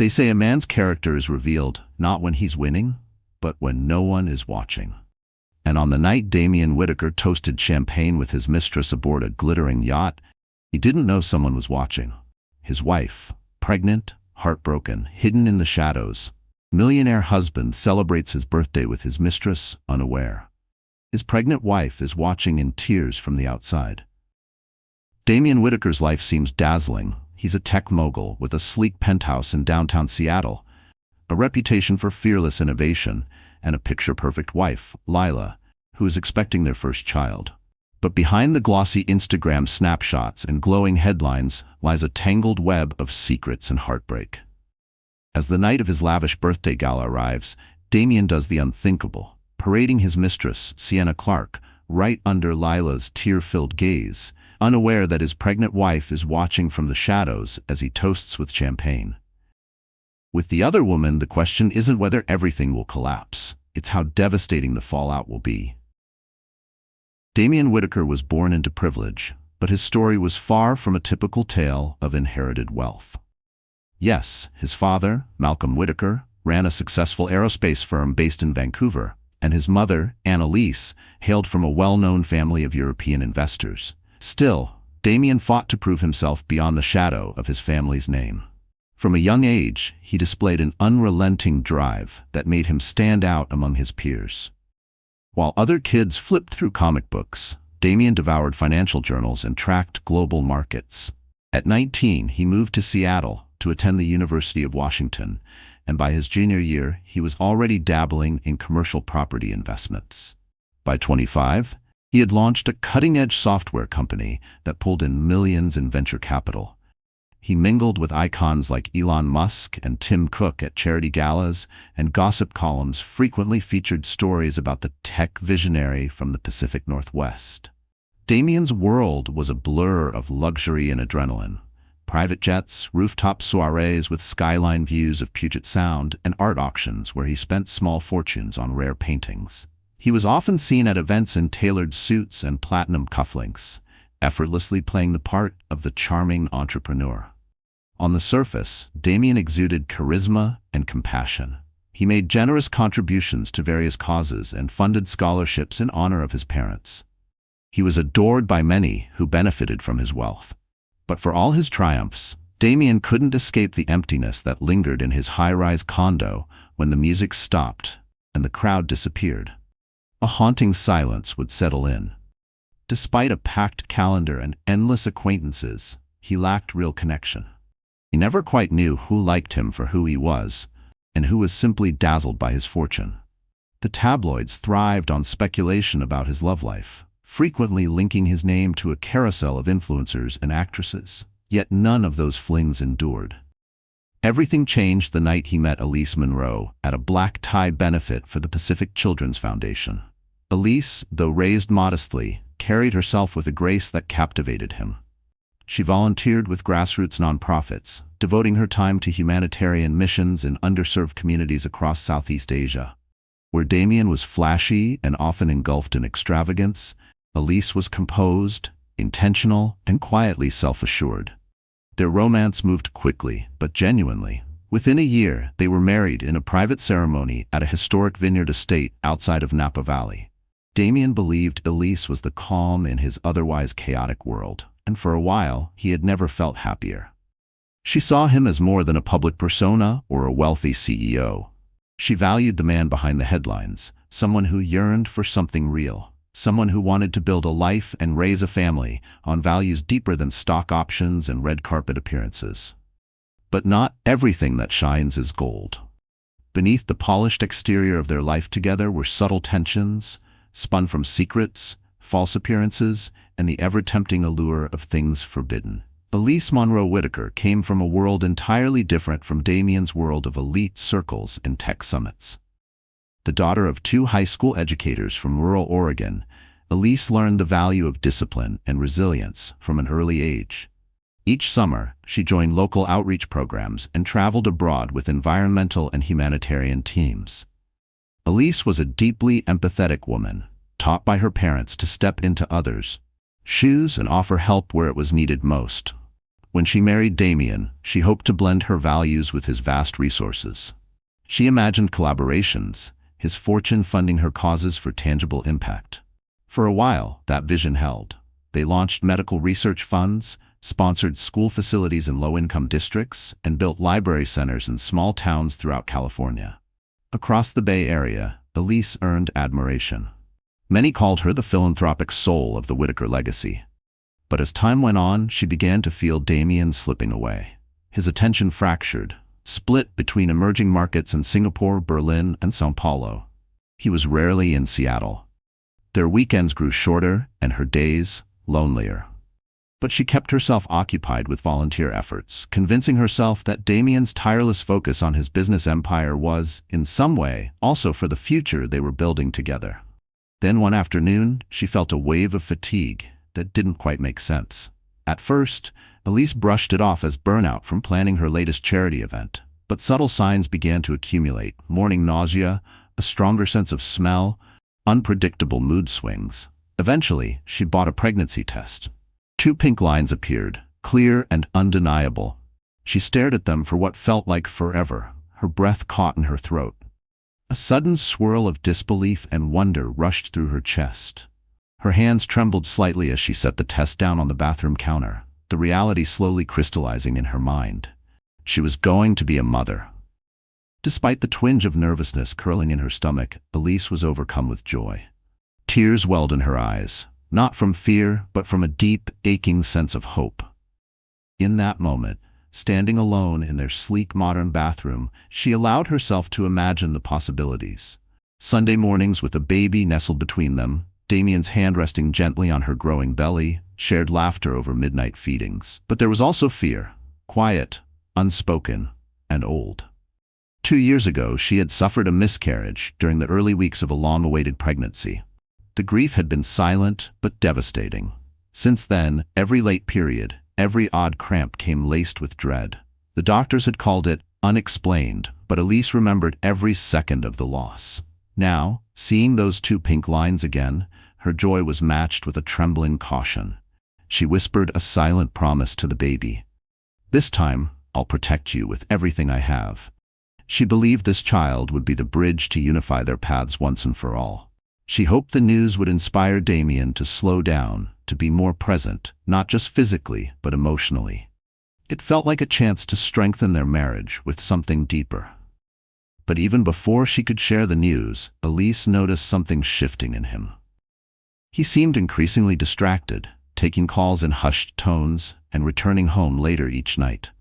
They say a man's character is revealed not when he's winning, but when no one is watching. And on the night Damian Whitaker toasted champagne with his mistress aboard a glittering yacht, he didn't know someone was watching. His wife, pregnant, heartbroken, hidden in the shadows. Millionaire husband celebrates his birthday with his mistress, unaware. His pregnant wife is watching in tears from the outside. Damian Whitaker's life seems dazzling. He's a tech mogul with a sleek penthouse in downtown Seattle, a reputation for fearless innovation, and a picture-perfect wife, Lila, who is expecting their first child. But behind the glossy Instagram snapshots and glowing headlines lies a tangled web of secrets and heartbreak. As the night of his lavish birthday gala arrives, Damian does the unthinkable, parading his mistress, Sienna Clark, right under Lila's tear-filled gaze, unaware that his pregnant wife is watching from the shadows as he toasts with champagne. With the other woman, the question isn't whether everything will collapse, it's how devastating the fallout will be. Damian Whitaker was born into privilege, but his story was far from a typical tale of inherited wealth. Yes, his father, Malcolm Whitaker, ran a successful aerospace firm based in Vancouver, and his mother, Annalise, hailed from a well-known family of European investors. Still, Damian fought to prove himself beyond the shadow of his family's name. From a young age, he displayed an unrelenting drive that made him stand out among his peers. While other kids flipped through comic books, Damian devoured financial journals and tracked global markets. At 19, he moved to Seattle to attend the University of Washington, and by his junior year, he was already dabbling in commercial property investments. By 25, he had launched a cutting-edge software company that pulled in millions in venture capital. He mingled with icons like Elon Musk and Tim Cook at charity galas, and gossip columns frequently featured stories about the tech visionary from the Pacific Northwest. Damian's world was a blur of luxury and adrenaline. Private jets, rooftop soirees with skyline views of Puget Sound, and art auctions where he spent small fortunes on rare paintings. He was often seen at events in tailored suits and platinum cufflinks, effortlessly playing the part of the charming entrepreneur. On the surface, Damian exuded charisma and compassion. He made generous contributions to various causes and funded scholarships in honor of his parents. He was adored by many who benefited from his wealth. But for all his triumphs, Damian couldn't escape the emptiness that lingered in his high-rise condo when the music stopped and the crowd disappeared. A haunting silence would settle in. Despite a packed calendar and endless acquaintances, he lacked real connection. He never quite knew who liked him for who he was, and who was simply dazzled by his fortune. The tabloids thrived on speculation about his love life, frequently linking his name to a carousel of influencers and actresses. Yet none of those flings endured. Everything changed the night he met Elise Monroe at a black-tie benefit for the Pacific Children's Foundation. Elise, though raised modestly, carried herself with a grace that captivated him. She volunteered with grassroots nonprofits, devoting her time to humanitarian missions in underserved communities across Southeast Asia. Where Damian was flashy and often engulfed in extravagance, Elise was composed, intentional, and quietly self-assured. Their romance moved quickly, but genuinely. Within a year, they were married in a private ceremony at a historic vineyard estate outside of Napa Valley. Damian believed Elise was the calm in his otherwise chaotic world, and for a while, he had never felt happier. She saw him as more than a public persona or a wealthy CEO. She valued the man behind the headlines, someone who yearned for something real, someone who wanted to build a life and raise a family on values deeper than stock options and red carpet appearances. But not everything that shines is gold. Beneath the polished exterior of their life together were subtle tensions, spun from secrets, false appearances, and the ever-tempting allure of things forbidden. Elise Monroe Whitaker came from a world entirely different from Damian's world of elite circles and tech summits. The daughter of two high school educators from rural Oregon, Elise learned the value of discipline and resilience from an early age. Each summer, she joined local outreach programs and traveled abroad with environmental and humanitarian teams. Elise was a deeply empathetic woman, taught by her parents to step into others' shoes and offer help where it was needed most. When she married Damien, she hoped to blend her values with his vast resources. She imagined collaborations, his fortune funding her causes for tangible impact. For a while, that vision held. They launched medical research funds, sponsored school facilities in low-income districts, and built library centers in small towns throughout California. Across the Bay Area, Elise earned admiration. Many called her the philanthropic soul of the Whitaker legacy. But as time went on, she began to feel Damien slipping away. His attention fractured, split between emerging markets in Singapore, Berlin, and São Paulo. He was rarely in Seattle. Their weekends grew shorter and her days lonelier. But she kept herself occupied with volunteer efforts, convincing herself that Damien's tireless focus on his business empire was, in some way, also for the future they were building together. Then one afternoon, she felt a wave of fatigue that didn't quite make sense. At first, Elise brushed it off as burnout from planning her latest charity event. But subtle signs began to accumulate: morning nausea, a stronger sense of smell, unpredictable mood swings. Eventually, she bought a pregnancy test. 2 pink lines appeared, clear and undeniable. She stared at them for what felt like forever, her breath caught in her throat. A sudden swirl of disbelief and wonder rushed through her chest. Her hands trembled slightly as she set the test down on the bathroom counter, the reality slowly crystallizing in her mind. She was going to be a mother. Despite the twinge of nervousness curling in her stomach, Elise was overcome with joy. Tears welled in her eyes, not from fear, but from a deep, aching sense of hope. In that moment, standing alone in their sleek modern bathroom, she allowed herself to imagine the possibilities. Sunday mornings with a baby nestled between them, Damien's hand resting gently on her growing belly, shared laughter over midnight feedings. But there was also fear, quiet, unspoken, and old. 2 years ago, she had suffered a miscarriage during the early weeks of a long-awaited pregnancy. The grief had been silent but devastating. Since then, every late period, every odd cramp came laced with dread. The doctors had called it unexplained, but Elise remembered every second of the loss. Now, seeing those 2 pink lines again, her joy was matched with a trembling caution. She whispered a silent promise to the baby. "This time, I'll protect you with everything I have." She believed this child would be the bridge to unify their paths once and for all. She hoped the news would inspire Damien to slow down, to be more present, not just physically, but emotionally. It felt like a chance to strengthen their marriage with something deeper. But even before she could share the news, Elise noticed something shifting in him. He seemed increasingly distracted, taking calls in hushed tones and returning home later each night.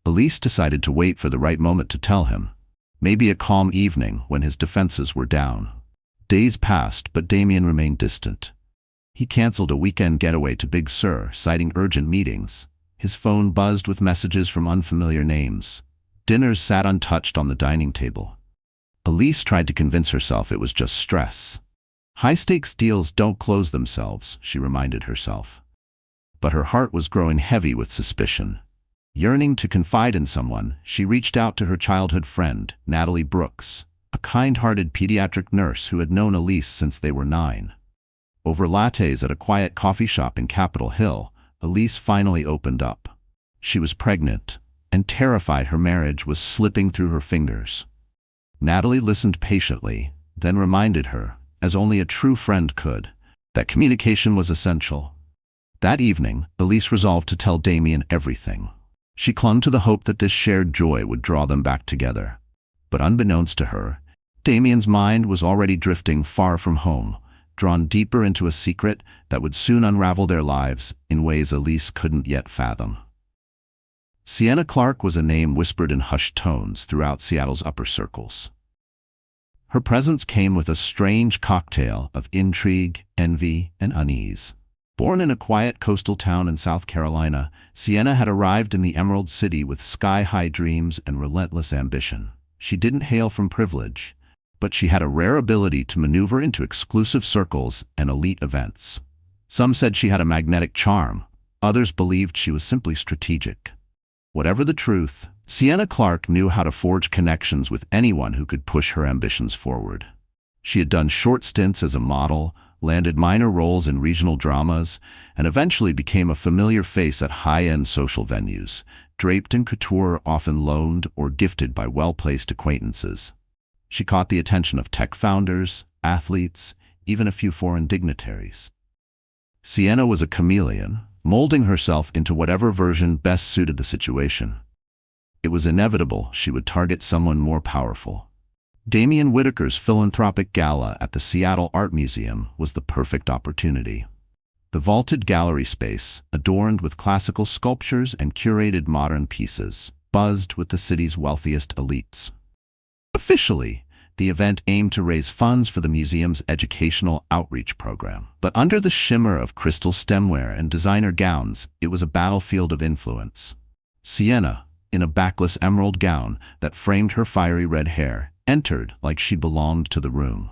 Elise decided to wait for the right moment to tell him, maybe a calm evening when his defenses were down. Days passed, but Damien remained distant. He canceled a weekend getaway to Big Sur, citing urgent meetings. His phone buzzed with messages from unfamiliar names. Dinners sat untouched on the dining table. Elise tried to convince herself it was just stress. High-stakes deals don't close themselves, she reminded herself. But her heart was growing heavy with suspicion. Yearning to confide in someone, she reached out to her childhood friend, Natalie Brooks, a kind-hearted pediatric nurse who had known Elise since they were 9. Over lattes at a quiet coffee shop in Capitol Hill, Elise finally opened up. She was pregnant, and terrified her marriage was slipping through her fingers. Natalie listened patiently, then reminded her, as only a true friend could, that communication was essential. That evening, Elise resolved to tell Damien everything. She clung to the hope that this shared joy would draw them back together. But unbeknownst to her, Damien's mind was already drifting far from home, drawn deeper into a secret that would soon unravel their lives in ways Elise couldn't yet fathom. Sienna Clark was a name whispered in hushed tones throughout Seattle's upper circles. Her presence came with a strange cocktail of intrigue, envy, and unease. Born in a quiet coastal town in South Carolina, Sienna had arrived in the Emerald City with sky-high dreams and relentless ambition. She didn't hail from privilege, but she had a rare ability to maneuver into exclusive circles and elite events. Some said she had a magnetic charm, others believed she was simply strategic. Whatever the truth, Sienna Clark knew how to forge connections with anyone who could push her ambitions forward. She had done short stints as a model, landed minor roles in regional dramas, and eventually became a familiar face at high-end social venues, draped in couture often loaned or gifted by well-placed acquaintances. She caught the attention of tech founders, athletes, even a few foreign dignitaries. Sienna was a chameleon, molding herself into whatever version best suited the situation. It was inevitable she would target someone more powerful. Damian Whitaker's philanthropic gala at the Seattle Art Museum was the perfect opportunity. The vaulted gallery space, adorned with classical sculptures and curated modern pieces, buzzed with the city's wealthiest elites. Officially, the event aimed to raise funds for the museum's educational outreach program. But under the shimmer of crystal stemware and designer gowns, it was a battlefield of influence. Sienna, in a backless emerald gown that framed her fiery red hair, entered like she belonged to the room.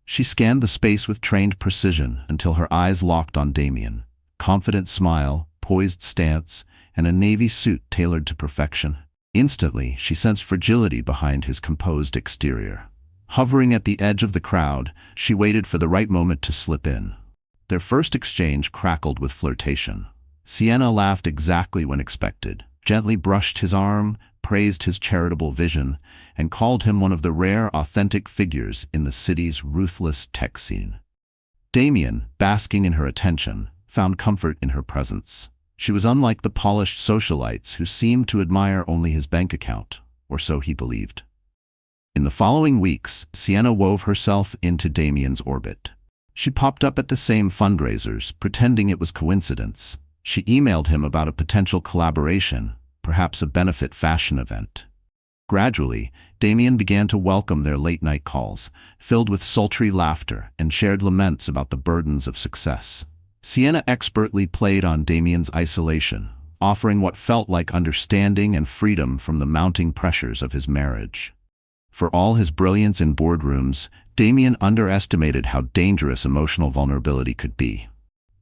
She scanned the space with trained precision until her eyes locked on Damian. Confident smile, poised stance, and a navy suit tailored to perfection. Instantly, she sensed fragility behind his composed exterior. Hovering at the edge of the crowd, she waited for the right moment to slip in. Their first exchange crackled with flirtation. Sienna laughed exactly when expected, gently brushed his arm, praised his charitable vision, and called him one of the rare, authentic figures in the city's ruthless tech scene. Damian, basking in her attention, found comfort in her presence. She was unlike the polished socialites who seemed to admire only his bank account, or so he believed. In the following weeks, Sienna wove herself into Damian's orbit. She popped up at the same fundraisers, pretending it was coincidence. She emailed him about a potential collaboration, perhaps a benefit fashion event. Gradually, Damian began to welcome their late-night calls, filled with sultry laughter and shared laments about the burdens of success. Sienna expertly played on Damian's isolation, offering what felt like understanding and freedom from the mounting pressures of his marriage. For all his brilliance in boardrooms, Damian underestimated how dangerous emotional vulnerability could be.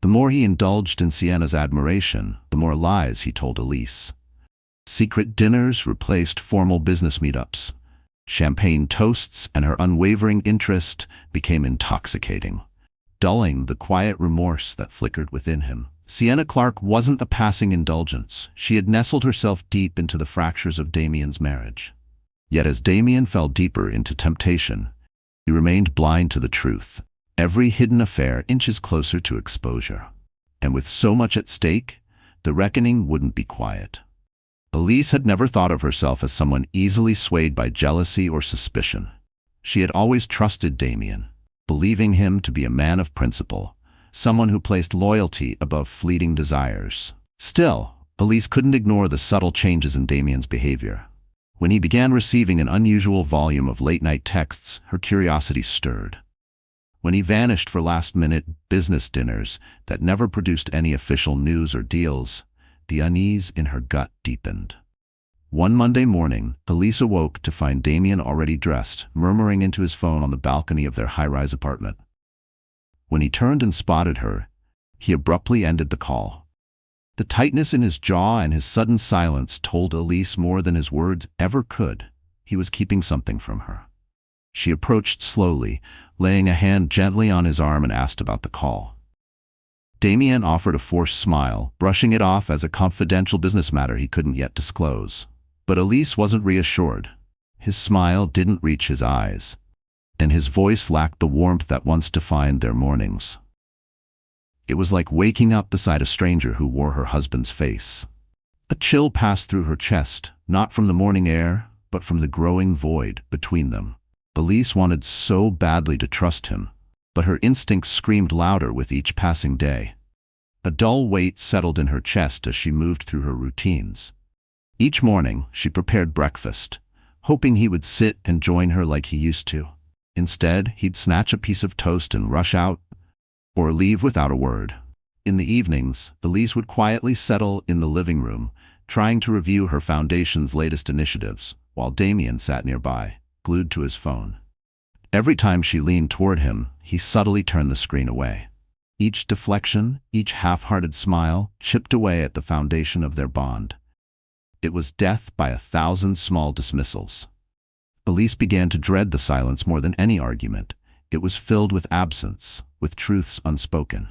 The more he indulged in Sienna's admiration, the more lies he told Elise. Secret dinners replaced formal business meetups. Champagne toasts and her unwavering interest became intoxicating, dulling the quiet remorse that flickered within him. Sienna Clark wasn't a passing indulgence. She had nestled herself deep into the fractures of Damian's marriage. Yet as Damian fell deeper into temptation, he remained blind to the truth. Every hidden affair inches closer to exposure. And with so much at stake, the reckoning wouldn't be quiet. Elise had never thought of herself as someone easily swayed by jealousy or suspicion. She had always trusted Damian, believing him to be a man of principle, someone who placed loyalty above fleeting desires. Still, Elise couldn't ignore the subtle changes in Damian's behavior. When he began receiving an unusual volume of late-night texts, her curiosity stirred. When he vanished for last-minute business dinners that never produced any official news or deals, the unease in her gut deepened. One Monday morning, Elise awoke to find Damian already dressed, murmuring into his phone on the balcony of their high-rise apartment. When he turned and spotted her, he abruptly ended the call. The tightness in his jaw and his sudden silence told Elise more than his words ever could. He was keeping something from her. She approached slowly, laying a hand gently on his arm, and asked about the call. Damian offered a forced smile, brushing it off as a confidential business matter he couldn't yet disclose. But Elise wasn't reassured. His smile didn't reach his eyes, and his voice lacked the warmth that once defined their mornings. It was like waking up beside a stranger who wore her husband's face. A chill passed through her chest, not from the morning air, but from the growing void between them. Elise wanted so badly to trust him, but her instincts screamed louder with each passing day. A dull weight settled in her chest as she moved through her routines. Each morning, she prepared breakfast, hoping he would sit and join her like he used to. Instead, he'd snatch a piece of toast and rush out, or leave without a word. In the evenings, Elise would quietly settle in the living room, trying to review her foundation's latest initiatives, while Damian sat nearby, glued to his phone. Every time she leaned toward him, he subtly turned the screen away. Each deflection, each half-hearted smile, chipped away at the foundation of their bond. It was death by 1,000 small dismissals. Elise began to dread the silence more than any argument, it was filled with absence, with truths unspoken.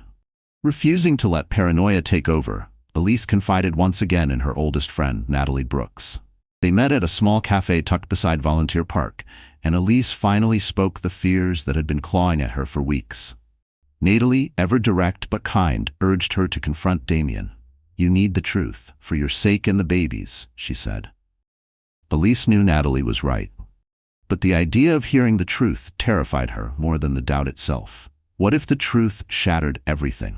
Refusing to let paranoia take over, Elise confided once again in her oldest friend, Natalie Brooks. They met at a small cafe tucked beside Volunteer Park, and Elise finally spoke the fears that had been clawing at her for weeks. Natalie, ever direct but kind, urged her to confront Damien. "You need the truth, for your sake and the baby's," she said. Elise knew Natalie was right. But the idea of hearing the truth terrified her more than the doubt itself. What if the truth shattered everything?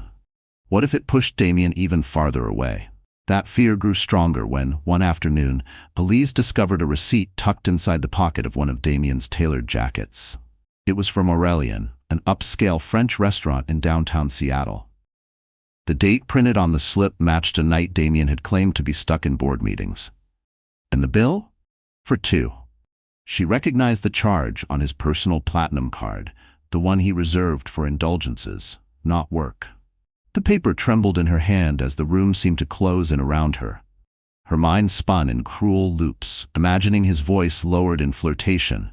What if it pushed Damien even farther away? That fear grew stronger when, one afternoon, Elise discovered a receipt tucked inside the pocket of one of Damien's tailored jackets. It was from Aurélien, an upscale French restaurant in downtown Seattle. The date printed on the slip matched a night Damien had claimed to be stuck in board meetings. And the bill? For two. She recognized the charge on his personal platinum card, the one he reserved for indulgences, not work. The paper trembled in her hand as the room seemed to close in around her. Her mind spun in cruel loops, imagining his voice lowered in flirtation,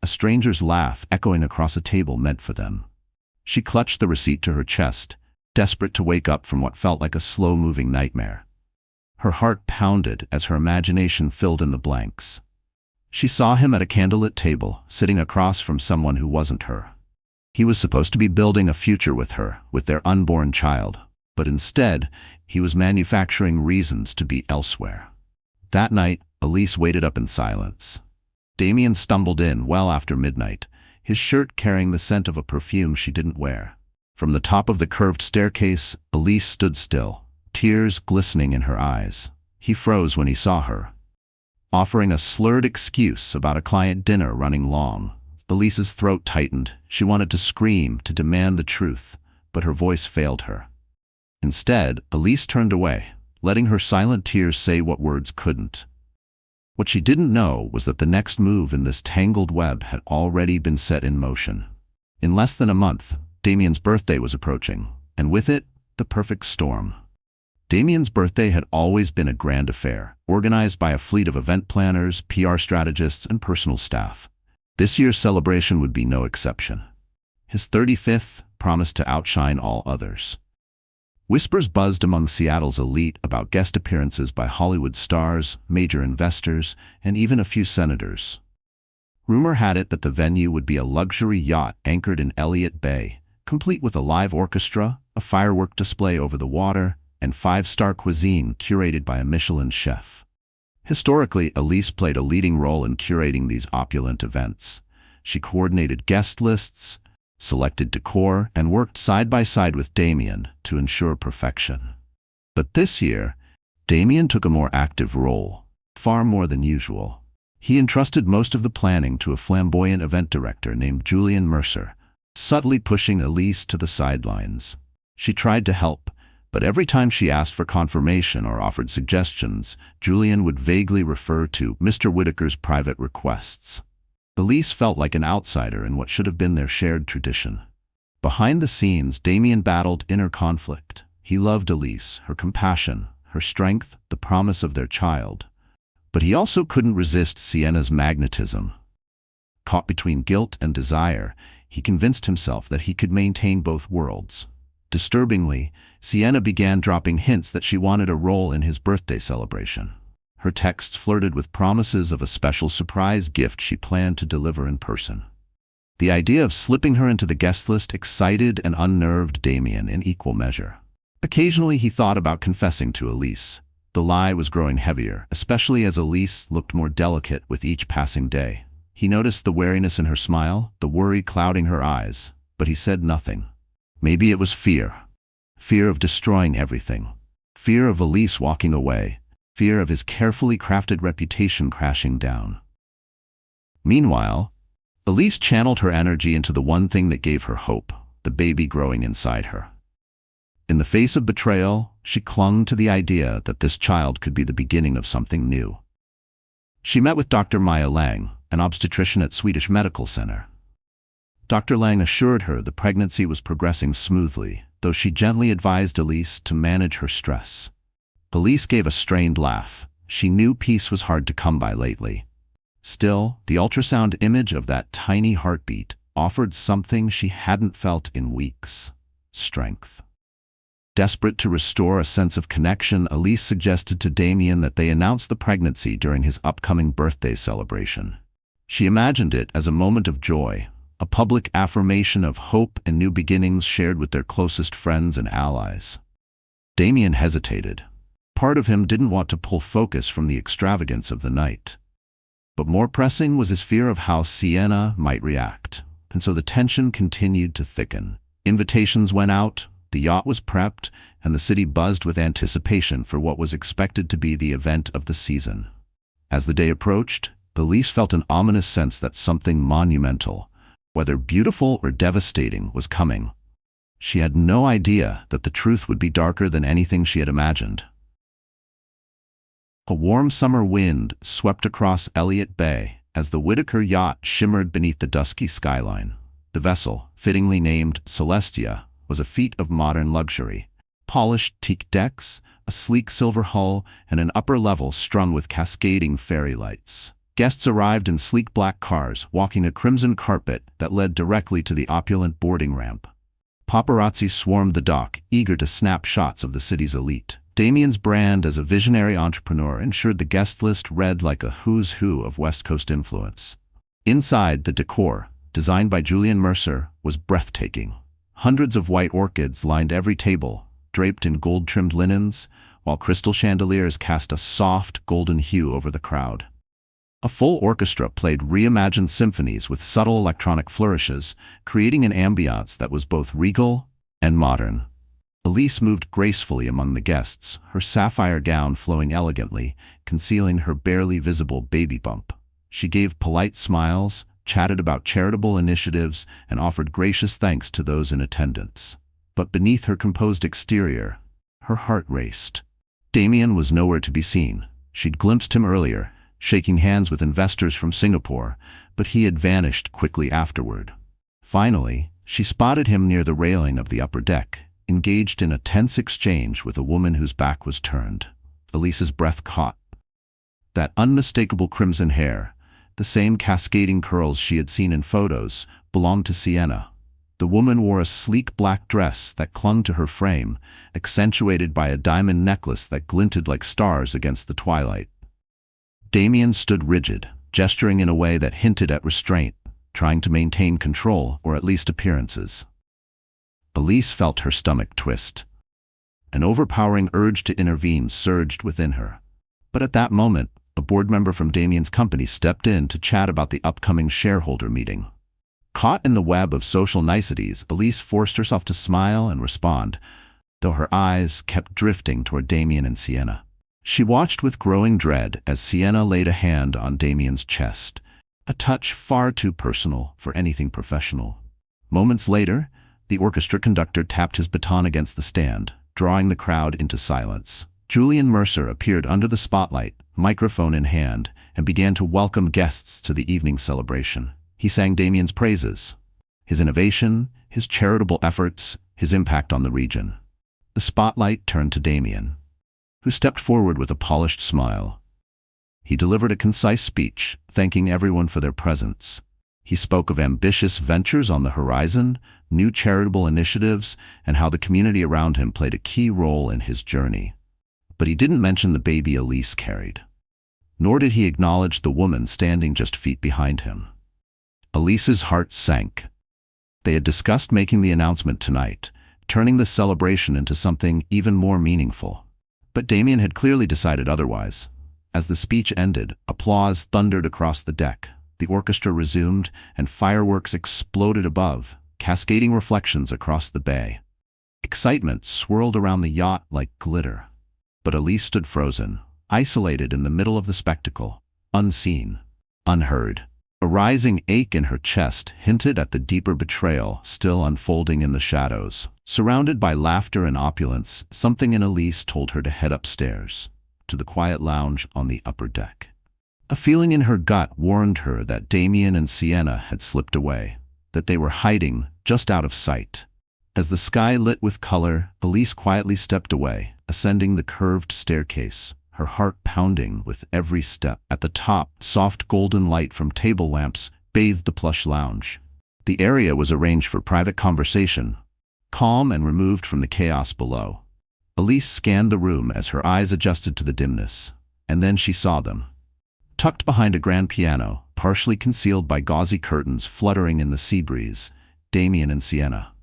a stranger's laugh echoing across a table meant for them. She clutched the receipt to her chest, desperate to wake up from what felt like a slow-moving nightmare. Her heart pounded as her imagination filled in the blanks. She saw him at a candlelit table, sitting across from someone who wasn't her. He was supposed to be building a future with her, with their unborn child, but instead, he was manufacturing reasons to be elsewhere. That night, Elise waited up in silence. Damien stumbled in well after midnight, his shirt carrying the scent of a perfume she didn't wear. From the top of the curved staircase, Elise stood still, tears glistening in her eyes. He froze when he saw her, offering a slurred excuse about a client dinner running long. Elise's throat tightened. She wanted to scream, to demand the truth, but her voice failed her. Instead, Elise turned away, letting her silent tears say what words couldn't. What she didn't know was that the next move in this tangled web had already been set in motion. In less than a month, Damien's birthday was approaching, and with it, the perfect storm. Damien's birthday had always been a grand affair, organized by a fleet of event planners, PR strategists, and personal staff. This year's celebration would be no exception. His 35th promised to outshine all others. Whispers buzzed among Seattle's elite about guest appearances by Hollywood stars, major investors, and even a few senators. Rumor had it that the venue would be a luxury yacht anchored in Elliott Bay, complete with a live orchestra, a firework display over the water, and five-star cuisine curated by a Michelin chef. Historically, Elise played a leading role in curating these opulent events. She coordinated guest lists, selected decor, and worked side by side with Damien to ensure perfection. But this year, Damien took a more active role, far more than usual. He entrusted most of the planning to a flamboyant event director named Julian Mercer, subtly pushing Elise to the sidelines. She tried to help, but every time she asked for confirmation or offered suggestions, Julian would vaguely refer to Mr. Whitaker's private requests. Elise felt like an outsider in what should have been their shared tradition. Behind the scenes, Damien battled inner conflict. He loved Elise, her compassion, her strength, the promise of their child. But he also couldn't resist Sienna's magnetism. Caught between guilt and desire, he convinced himself that he could maintain both worlds. Disturbingly, Sienna began dropping hints that she wanted a role in his birthday celebration. Her texts flirted with promises of a special surprise gift she planned to deliver in person. The idea of slipping her into the guest list excited and unnerved Damien in equal measure. Occasionally he thought about confessing to Elise. The lie was growing heavier, especially as Elise looked more delicate with each passing day. He noticed the wariness in her smile, the worry clouding her eyes, but he said nothing. Maybe it was fear. Fear of destroying everything. Fear of Elise walking away. Fear of his carefully crafted reputation crashing down. Meanwhile, Elise channeled her energy into the one thing that gave her hope, the baby growing inside her. In the face of betrayal, she clung to the idea that this child could be the beginning of something new. She met with Dr. Maya Lang, an obstetrician at Swedish Medical Center. Dr. Lang assured her the pregnancy was progressing smoothly, though she gently advised Elise to manage her stress. Elise gave a strained laugh. She knew peace was hard to come by lately. Still, the ultrasound image of that tiny heartbeat, offered something she hadn't felt in weeks: strength. Desperate to restore a sense of connection, Elise suggested to Damien that they announce the pregnancy during his upcoming birthday celebration. She imagined it as a moment of joy, a public affirmation of hope and new beginnings shared with their closest friends and allies. Damien hesitated. Part of him didn't want to pull focus from the extravagance of the night. But more pressing was his fear of how Sienna might react, and so the tension continued to thicken. Invitations went out, the yacht was prepped, and the city buzzed with anticipation for what was expected to be the event of the season. As the day approached, Elise felt an ominous sense that something monumental, whether beautiful or devastating, was coming. She had no idea that the truth would be darker than anything she had imagined. A warm summer wind swept across Elliott Bay as the Whitaker yacht shimmered beneath the dusky skyline. The vessel, fittingly named Celestia, was a feat of modern luxury. Polished teak decks, a sleek silver hull, and an upper level strung with cascading fairy lights. Guests arrived in sleek black cars, walking a crimson carpet that led directly to the opulent boarding ramp. Paparazzi swarmed the dock, eager to snap shots of the city's elite. Damien's brand as a visionary entrepreneur ensured the guest list read like a who's who of West Coast influence. Inside, the decor, designed by Julian Mercer, was breathtaking. Hundreds of white orchids lined every table, draped in gold-trimmed linens, while crystal chandeliers cast a soft, golden hue over the crowd. A full orchestra played reimagined symphonies with subtle electronic flourishes, creating an ambiance that was both regal and modern. Elise moved gracefully among the guests, her sapphire gown flowing elegantly, concealing her barely visible baby bump. She gave polite smiles, chatted about charitable initiatives, and offered gracious thanks to those in attendance. But beneath her composed exterior, her heart raced. Damien was nowhere to be seen. She'd glimpsed him earlier, shaking hands with investors from Singapore, but he had vanished quickly afterward. Finally, she spotted him near the railing of the upper deck, engaged in a tense exchange with a woman whose back was turned. Elise's breath caught. That unmistakable crimson hair, the same cascading curls she had seen in photos, belonged to Sienna. The woman wore a sleek black dress that clung to her frame, accentuated by a diamond necklace that glinted like stars against the twilight. Damien stood rigid, gesturing in a way that hinted at restraint, trying to maintain control, or at least appearances. Elise felt her stomach twist. An overpowering urge to intervene surged within her. But at that moment, a board member from Damien's company stepped in to chat about the upcoming shareholder meeting. Caught in the web of social niceties, Elise forced herself to smile and respond, though her eyes kept drifting toward Damien and Sienna. She watched with growing dread as Sienna laid a hand on Damien's chest, a touch far too personal for anything professional. Moments later, the orchestra conductor tapped his baton against the stand, drawing the crowd into silence. Julian Mercer appeared under the spotlight, microphone in hand, and began to welcome guests to the evening celebration. He sang Damien's praises, his innovation, his charitable efforts, his impact on the region. The spotlight turned to Damien, who stepped forward with a polished smile. He delivered a concise speech, thanking everyone for their presence. He spoke of ambitious ventures on the horizon, new charitable initiatives, and how the community around him played a key role in his journey. But he didn't mention the baby Elise carried. Nor did he acknowledge the woman standing just feet behind him. Elise's heart sank. They had discussed making the announcement tonight, turning the celebration into something even more meaningful. But Damien had clearly decided otherwise. As the speech ended, applause thundered across the deck. The orchestra resumed, and fireworks exploded above, cascading reflections across the bay. Excitement swirled around the yacht like glitter. But Elise stood frozen, isolated in the middle of the spectacle, unseen, unheard. A rising ache in her chest hinted at the deeper betrayal still unfolding in the shadows. Surrounded by laughter and opulence, something in Elise told her to head upstairs, to the quiet lounge on the upper deck. A feeling in her gut warned her that Damien and Sienna had slipped away, that they were hiding just out of sight. As the sky lit with color, Elise quietly stepped away, ascending the curved staircase, her heart pounding with every step. At the top, soft golden light from table lamps bathed the plush lounge. The area was arranged for private conversation, calm and removed from the chaos below. Elise scanned the room as her eyes adjusted to the dimness, and then she saw them. Tucked behind a grand piano, partially concealed by gauzy curtains fluttering in the sea breeze, Damien and Sienna.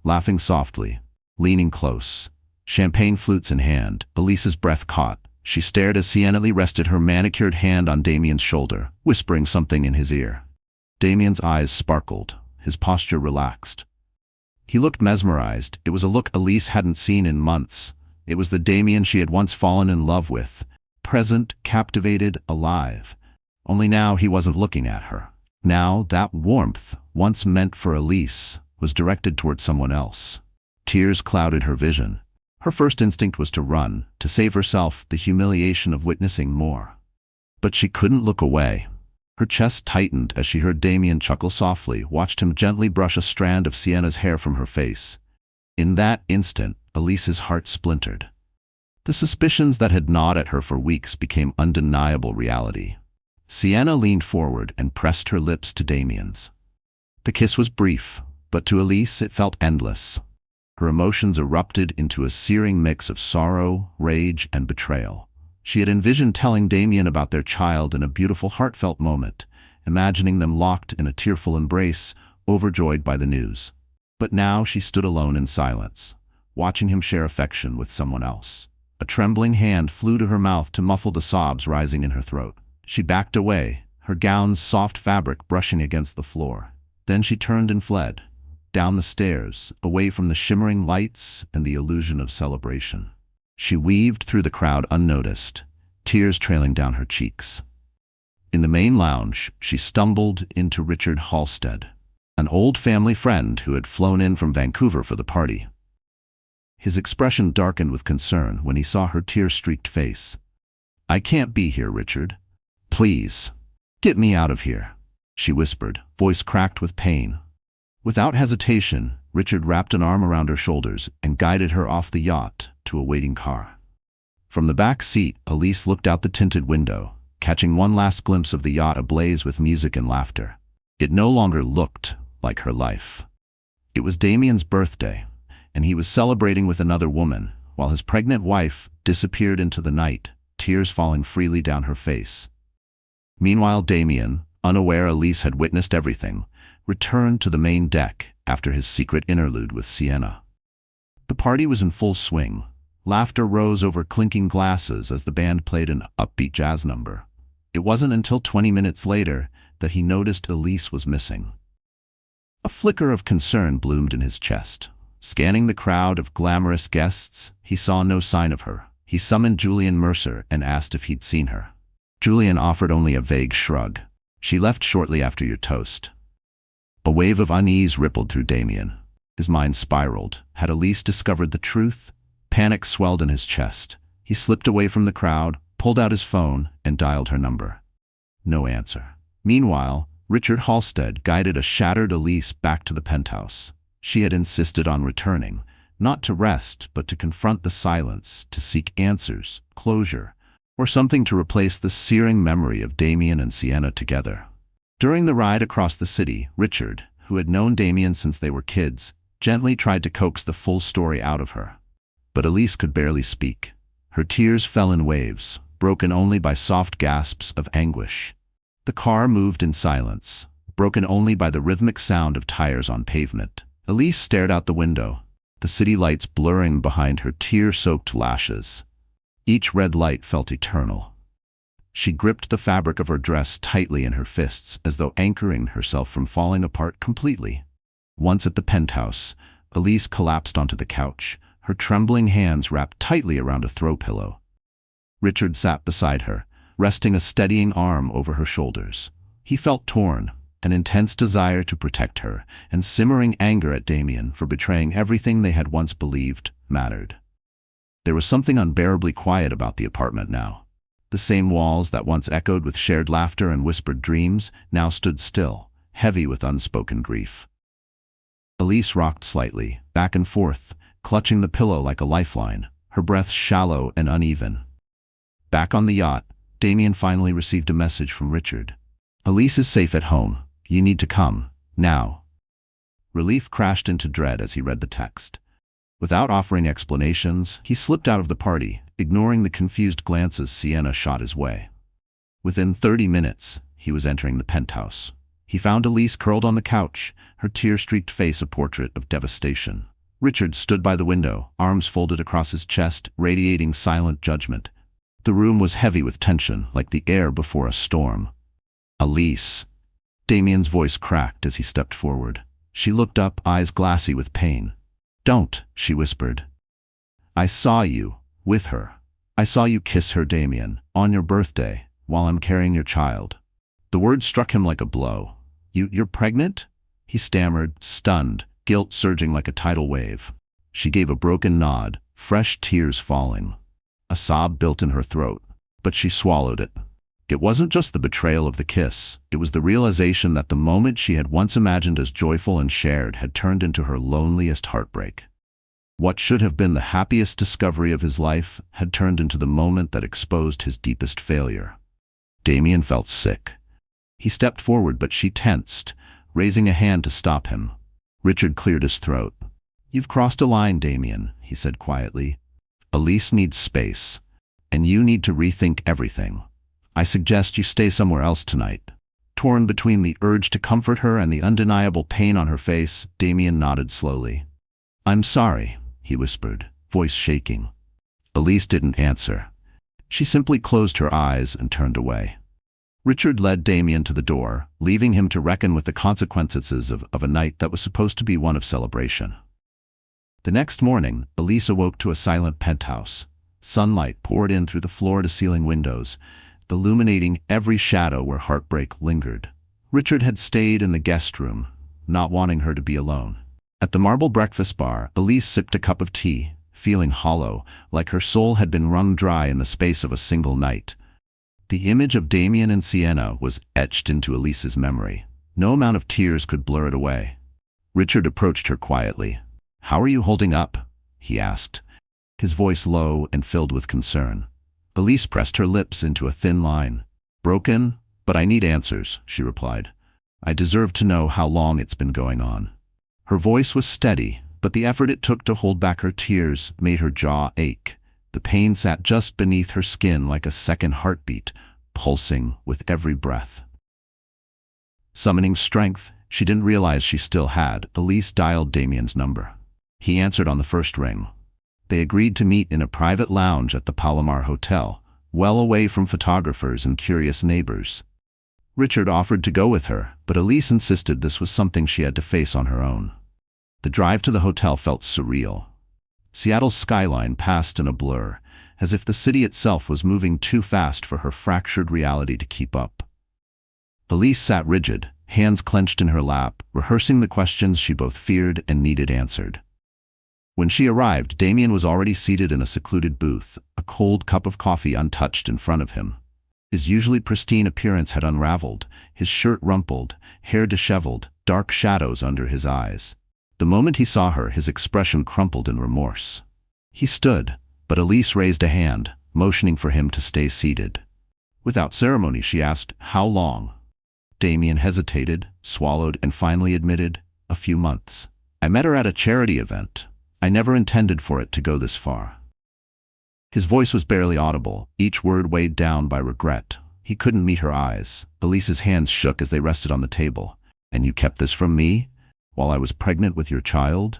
Laughing softly, leaning close, champagne flutes in hand, Elise's breath caught. She stared as Sienna rested her manicured hand on Damien's shoulder, whispering something in his ear. Damien's eyes sparkled, his posture relaxed. He looked mesmerized. It was a look Elise hadn't seen in months. It was the Damien she had once fallen in love with, present, captivated, alive. Only now he wasn't looking at her. Now that warmth, once meant for Elise, was directed toward someone else. Tears clouded her vision. Her first instinct was to run, to save herself the humiliation of witnessing more. But she couldn't look away. Her chest tightened as she heard Damien chuckle softly, watched him gently brush a strand of Sienna's hair from her face. In that instant, Elise's heart splintered. The suspicions that had gnawed at her for weeks became undeniable reality. Sienna leaned forward and pressed her lips to Damien's. The kiss was brief, but to Elise it felt endless. Her emotions erupted into a searing mix of sorrow, rage, and betrayal. She had envisioned telling Damien about their child in a beautiful, heartfelt moment, imagining them locked in a tearful embrace, overjoyed by the news. But now she stood alone in silence, watching him share affection with someone else. A trembling hand flew to her mouth to muffle the sobs rising in her throat. She backed away, her gown's soft fabric brushing against the floor. Then she turned and fled, down the stairs, away from the shimmering lights and the illusion of celebration. She weaved through the crowd unnoticed, tears trailing down her cheeks. In the main lounge, she stumbled into Richard Halstead, an old family friend who had flown in from Vancouver for the party. His expression darkened with concern when he saw her tear-streaked face. "I can't be here, Richard. Please, get me out of here," she whispered, voice cracked with pain. Without hesitation, Richard wrapped an arm around her shoulders and guided her off the yacht to a waiting car. From the back seat, Elise looked out the tinted window, catching one last glimpse of the yacht ablaze with music and laughter. It no longer looked like her life. It was Damien's birthday, and he was celebrating with another woman, while his pregnant wife disappeared into the night, tears falling freely down her face. Meanwhile, Damien, unaware Elise had witnessed everything, returned to the main deck after his secret interlude with Sienna. The party was in full swing. Laughter rose over clinking glasses as the band played an upbeat jazz number. It wasn't until 20 minutes later that he noticed Elise was missing. A flicker of concern bloomed in his chest. Scanning the crowd of glamorous guests, he saw no sign of her. He summoned Julian Mercer and asked if he'd seen her. Julian offered only a vague shrug. "She left shortly after your toast." A wave of unease rippled through Damien. His mind spiraled. Had Elise discovered the truth? Panic swelled in his chest. He slipped away from the crowd, pulled out his phone, and dialed her number. No answer. Meanwhile, Richard Halstead guided a shattered Elise back to the penthouse. She had insisted on returning, not to rest, but to confront the silence, to seek answers, closure, or something to replace the searing memory of Damien and Sienna together. During the ride across the city, Richard, who had known Damien since they were kids, gently tried to coax the full story out of her. But Elise could barely speak. Her tears fell in waves, broken only by soft gasps of anguish. The car moved in silence, broken only by the rhythmic sound of tires on pavement. Elise stared out the window, the city lights blurring behind her tear-soaked lashes. Each red light felt eternal. She gripped the fabric of her dress tightly in her fists, as though anchoring herself from falling apart completely. Once at the penthouse, Elise collapsed onto the couch, her trembling hands wrapped tightly around a throw pillow. Richard sat beside her, resting a steadying arm over her shoulders. He felt torn, an intense desire to protect her, and simmering anger at Damien for betraying everything they had once believed mattered. There was something unbearably quiet about the apartment now. The same walls that once echoed with shared laughter and whispered dreams now stood still, heavy with unspoken grief. Elise rocked slightly, back and forth, clutching the pillow like a lifeline, her breath shallow and uneven. Back on the yacht, Damien finally received a message from Richard. "Elise is safe at home. You need to come, now." Relief crashed into dread as he read the text. Without offering explanations, he slipped out of the party, ignoring the confused glances Sienna shot his way. Within 30 minutes, he was entering the penthouse. He found Elise curled on the couch, her tear-streaked face a portrait of devastation. Richard stood by the window, arms folded across his chest, radiating silent judgment. The room was heavy with tension, like the air before a storm. "Elise." Damien's voice cracked as he stepped forward. She looked up, eyes glassy with pain. "Don't," she whispered. "I saw you, with her. I saw you kiss her, Damien, on your birthday, while I'm carrying your child." The word struck him like a blow. You're pregnant?" He stammered, stunned, guilt surging like a tidal wave. She gave a broken nod, fresh tears falling. A sob built in her throat, but she swallowed it. It wasn't just the betrayal of the kiss, it was the realization that the moment she had once imagined as joyful and shared had turned into her loneliest heartbreak. What should have been the happiest discovery of his life had turned into the moment that exposed his deepest failure. Damien felt sick. He stepped forward, but she tensed, raising a hand to stop him. Richard cleared his throat. "You've crossed a line, Damien," he said quietly. "Elise needs space, and you need to rethink everything. I suggest you stay somewhere else tonight." Torn between the urge to comfort her and the undeniable pain on her face, Damien nodded slowly. "I'm sorry," he whispered, voice shaking. Elise didn't answer. She simply closed her eyes and turned away. Richard led Damien to the door, leaving him to reckon with the consequences of a night that was supposed to be one of celebration. The next morning, Elise awoke to a silent penthouse. Sunlight poured in through the floor-to-ceiling windows, illuminating every shadow where heartbreak lingered. Richard had stayed in the guest room, not wanting her to be alone. At the marble breakfast bar, Elise sipped a cup of tea, feeling hollow, like her soul had been wrung dry in the space of a single night. The image of Damien and Sienna was etched into Elise's memory. No amount of tears could blur it away. Richard approached her quietly. "How are you holding up?" he asked, his voice low and filled with concern. Elise pressed her lips into a thin line. "Broken, but I need answers," she replied. "I deserve to know how long it's been going on." Her voice was steady, but the effort it took to hold back her tears made her jaw ache. The pain sat just beneath her skin like a second heartbeat, pulsing with every breath. Summoning strength she didn't realize she still had, Elise dialed Damien's number. He answered on the first ring. They agreed to meet in a private lounge at the Palomar Hotel, well away from photographers and curious neighbors. Richard offered to go with her, but Elise insisted this was something she had to face on her own. The drive to the hotel felt surreal. Seattle's skyline passed in a blur, as if the city itself was moving too fast for her fractured reality to keep up. Elise sat rigid, hands clenched in her lap, rehearsing the questions she both feared and needed answered. When she arrived, Damien was already seated in a secluded booth, a cold cup of coffee untouched in front of him. His usually pristine appearance had unraveled, his shirt rumpled, hair disheveled, dark shadows under his eyes. The moment he saw her, his expression crumpled in remorse. He stood, but Elise raised a hand, motioning for him to stay seated. Without ceremony, she asked, "How long?" Damien hesitated, swallowed, and finally admitted, "A few months. I met her at a charity event. I never intended for it to go this far." His voice was barely audible, each word weighed down by regret. He couldn't meet her eyes. Elise's hands shook as they rested on the table. "And you kept this from me? While I was pregnant with your child?"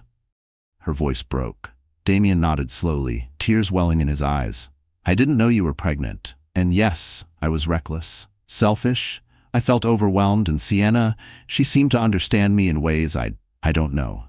Her voice broke. Damien nodded slowly, tears welling in his eyes. "I didn't know you were pregnant. And yes, I was reckless. Selfish. I felt overwhelmed, and Sienna, she seemed to understand me in ways I don't know."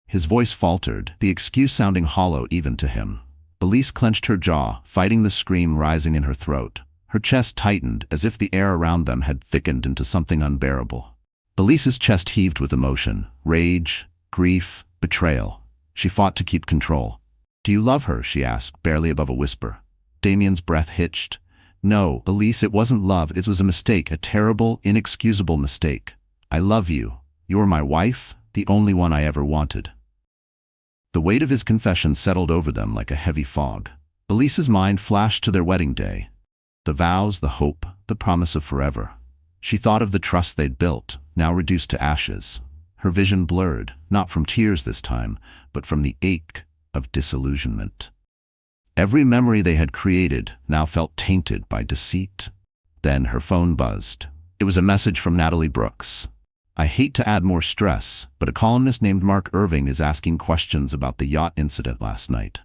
His voice faltered, the excuse sounding hollow even to him. Elise clenched her jaw, fighting the scream rising in her throat. Her chest tightened, as if the air around them had thickened into something unbearable. Elise's chest heaved with emotion, rage, grief, betrayal. She fought to keep control. "Do you love her?" she asked, barely above a whisper. Damien's breath hitched. "No, Elise, it wasn't love, it was a mistake, a terrible, inexcusable mistake. I love you. You're my wife, the only one I ever wanted." The weight of his confession settled over them like a heavy fog. Elise's mind flashed to their wedding day. The vows, the hope, the promise of forever. She thought of the trust they'd built, now reduced to ashes. Her vision blurred. not from tears this time, but from the ache of disillusionment. Every memory they had created now felt tainted by deceit. Then her phone buzzed. It was a message from Natalie Brooks. "I hate to add more stress, but a columnist named Mark Irving is asking questions about the yacht incident last night.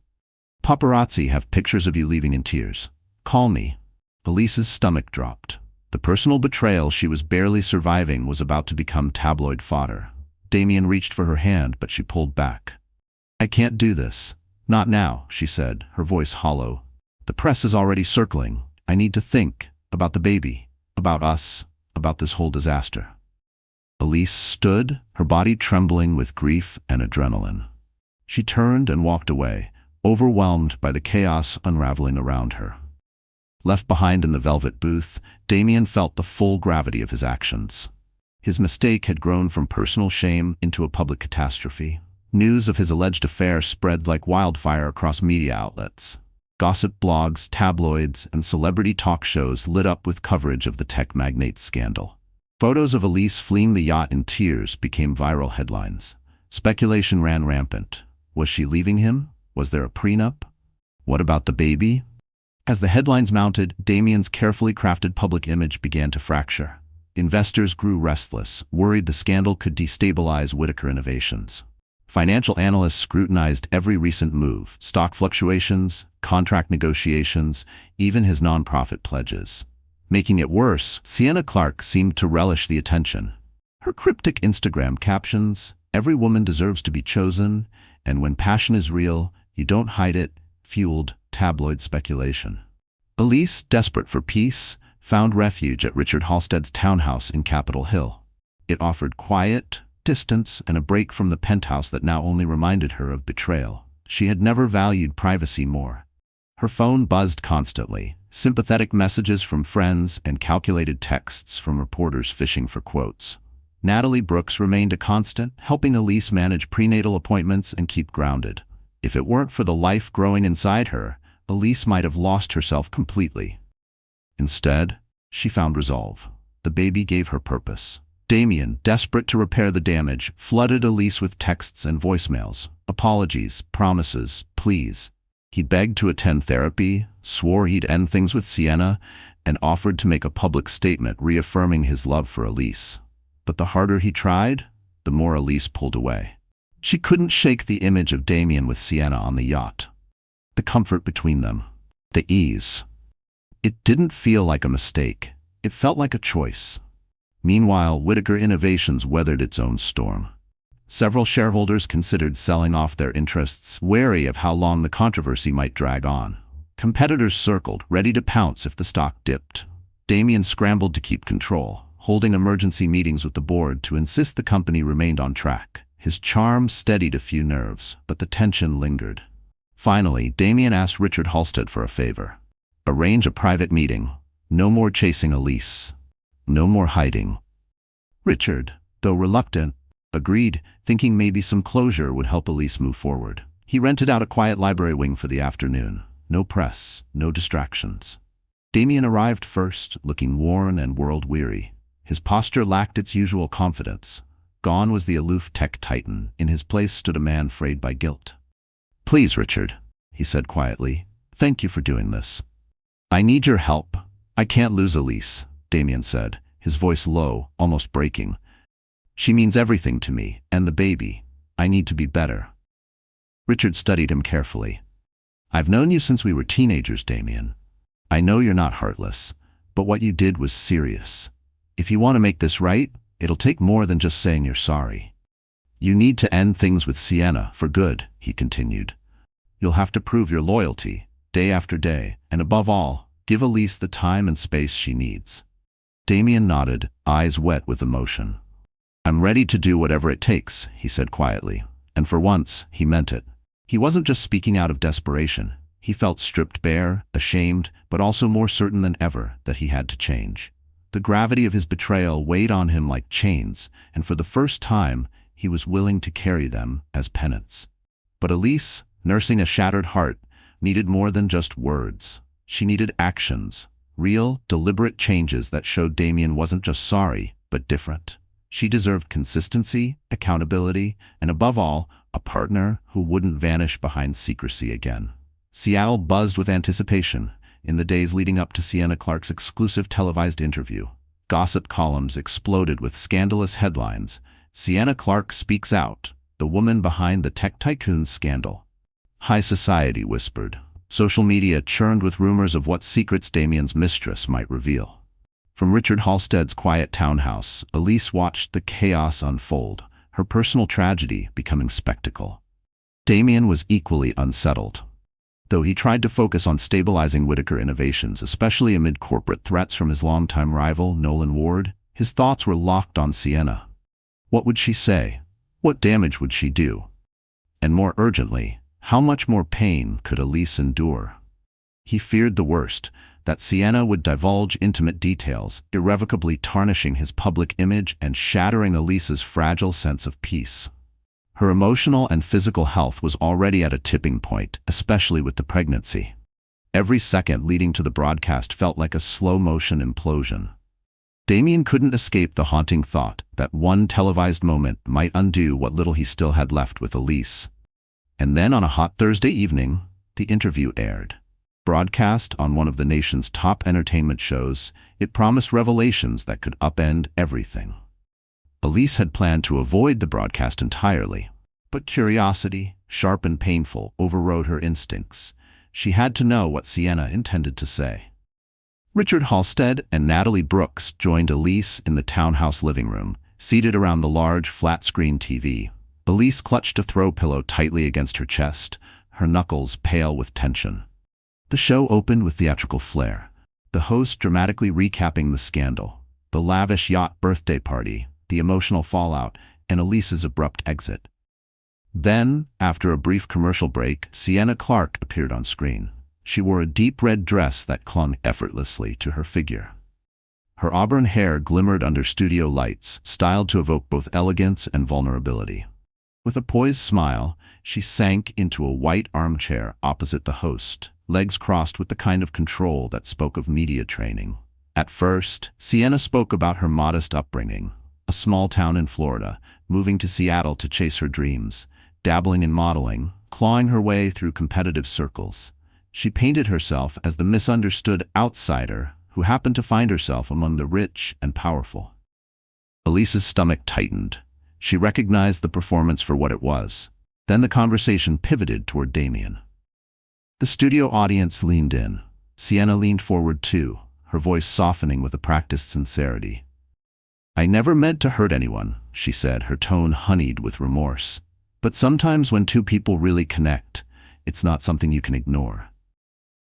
Paparazzi have pictures of you leaving in tears. Call me." Elise's stomach dropped. The personal betrayal she was barely surviving was about to become tabloid fodder. Damien reached for her hand, but she pulled back. "I can't do this. Not now," she said, her voice hollow. "The press is already circling. I need to think about the baby, about us, about this whole disaster." Elise stood, her body trembling with grief and adrenaline. She turned and walked away, overwhelmed by the chaos unraveling around her. Left behind in the velvet booth, Damien felt the full gravity of his actions. His mistake had grown from personal shame into a public catastrophe. News of his alleged affair spread like wildfire across media outlets. Gossip blogs, tabloids, and celebrity talk shows lit up with coverage of the tech magnate's scandal. Photos of Elise fleeing the yacht in tears became viral headlines. Speculation ran rampant. Was she leaving him? Was there a prenup? What about the baby? As the headlines mounted, Damien's carefully crafted public image began to fracture. Investors grew restless, worried the scandal could destabilize Whitaker Innovations. Financial analysts scrutinized every recent move, stock fluctuations, contract negotiations, even his nonprofit pledges. Making it worse, Sienna Clark seemed to relish the attention. Her cryptic Instagram captions, "Every woman deserves to be chosen," and "When passion is real, you don't hide it," fueled tabloid speculation. Elise, desperate for peace, found refuge at Richard Halstead's townhouse in Capitol Hill. It offered quiet, distance, and a break from the penthouse that now only reminded her of betrayal. She had never valued privacy more. Her phone buzzed constantly, sympathetic messages from friends and calculated texts from reporters fishing for quotes. Natalie Brooks remained a constant, helping Elise manage prenatal appointments and keep grounded. If it weren't for the life growing inside her, Elise might have lost herself completely. Instead, she found resolve. The baby gave her purpose. Damien, desperate to repair the damage, flooded Elise with texts and voicemails. Apologies, promises, pleas. He begged to attend therapy, swore he'd end things with Sienna, and offered to make a public statement reaffirming his love for Elise. But the harder he tried, the more Elise pulled away. She couldn't shake the image of Damien with Sienna on the yacht. The comfort between them. The ease. It didn't feel like a mistake. It felt like a choice. Meanwhile, Whitaker Innovations weathered its own storm. Several shareholders considered selling off their interests, wary of how long the controversy might drag on. Competitors circled, ready to pounce if the stock dipped. Damien scrambled to keep control, holding emergency meetings with the board to insist the company remained on track. His charm steadied a few nerves, but the tension lingered. Finally, Damien asked Richard Halstead for a favor. Arrange a private meeting. No more chasing Elise. No more hiding. Richard, though reluctant, agreed, thinking maybe some closure would help Elise move forward. He rented out a quiet library wing for the afternoon. No press, no distractions. Damien arrived first, looking worn and world-weary. His posture lacked its usual confidence. Gone was the aloof tech titan. In his place stood a man frayed by guilt. "Please, Richard," he said quietly. "Thank you for doing this." "I need your help. I can't lose Elise," Damien said, his voice low, almost breaking. "She means everything to me, and the baby. I need to be better." Richard studied him carefully. "I've known you since we were teenagers, Damien. I know you're not heartless, but what you did was serious. If you want to make this right, it'll take more than just saying you're sorry. You need to end things with Sienna, for good," he continued. "You'll have to prove your loyalty, day after day, and above all, give Elise the time and space she needs." Damien nodded, eyes wet with emotion. "I'm ready to do whatever it takes," he said quietly, and for once, he meant it. He wasn't just speaking out of desperation. He felt stripped bare, ashamed, but also more certain than ever that he had to change. The gravity of his betrayal weighed on him like chains, and for the first time, he was willing to carry them as penance. But Elise, nursing a shattered heart, needed more than just words. She needed actions, real, deliberate changes that showed Damien wasn't just sorry, but different. She deserved consistency, accountability, and above all, a partner who wouldn't vanish behind secrecy again. Seattle buzzed with anticipation in the days leading up to Sienna Clark's exclusive televised interview. Gossip columns exploded with scandalous headlines. Sienna Clark speaks out, the woman behind the tech tycoon's scandal. High society whispered. Social media churned with rumors of what secrets Damien's mistress might reveal. From Richard Halstead's quiet townhouse, Elise watched the chaos unfold, her personal tragedy becoming spectacle. Damien was equally unsettled. Though he tried to focus on stabilizing Whittaker Innovations, especially amid corporate threats from his longtime rival, Nolan Ward, his thoughts were locked on Sienna. What would she say? What damage would she do? And more urgently, how much more pain could Elise endure? He feared the worst, that Sienna would divulge intimate details, irrevocably tarnishing his public image and shattering Elise's fragile sense of peace. Her emotional and physical health was already at a tipping point, especially with the pregnancy. Every second leading to the broadcast felt like a slow-motion implosion. Damien couldn't escape the haunting thought that one televised moment might undo what little he still had left with Elise. And then on a hot Thursday evening, the interview aired. Broadcast on one of the nation's top entertainment shows, it promised revelations that could upend everything. Elise had planned to avoid the broadcast entirely, but curiosity, sharp and painful, overrode her instincts. She had to know what Sienna intended to say. Richard Halstead and Natalie Brooks joined Elise in the townhouse living room, seated around the large, flat-screen TV. Elise clutched a throw pillow tightly against her chest, her knuckles pale with tension. The show opened with theatrical flair, the host dramatically recapping the scandal, the lavish yacht birthday party, the emotional fallout, and Elise's abrupt exit. Then, after a brief commercial break, Sienna Clark appeared on screen. She wore a deep red dress that clung effortlessly to her figure. Her auburn hair glimmered under studio lights, styled to evoke both elegance and vulnerability. With a poised smile, she sank into a white armchair opposite the host, legs crossed with the kind of control that spoke of media training. At first, Sienna spoke about her modest upbringing, a small town in Florida, moving to Seattle to chase her dreams, dabbling in modeling, clawing her way through competitive circles. She painted herself as the misunderstood outsider who happened to find herself among the rich and powerful. Elise's stomach tightened. She recognized the performance for what it was. Then the conversation pivoted toward Damien. The studio audience leaned in. Sienna leaned forward too, her voice softening with a practiced sincerity. "I never meant to hurt anyone," she said, her tone honeyed with remorse. "But sometimes when two people really connect, it's not something you can ignore."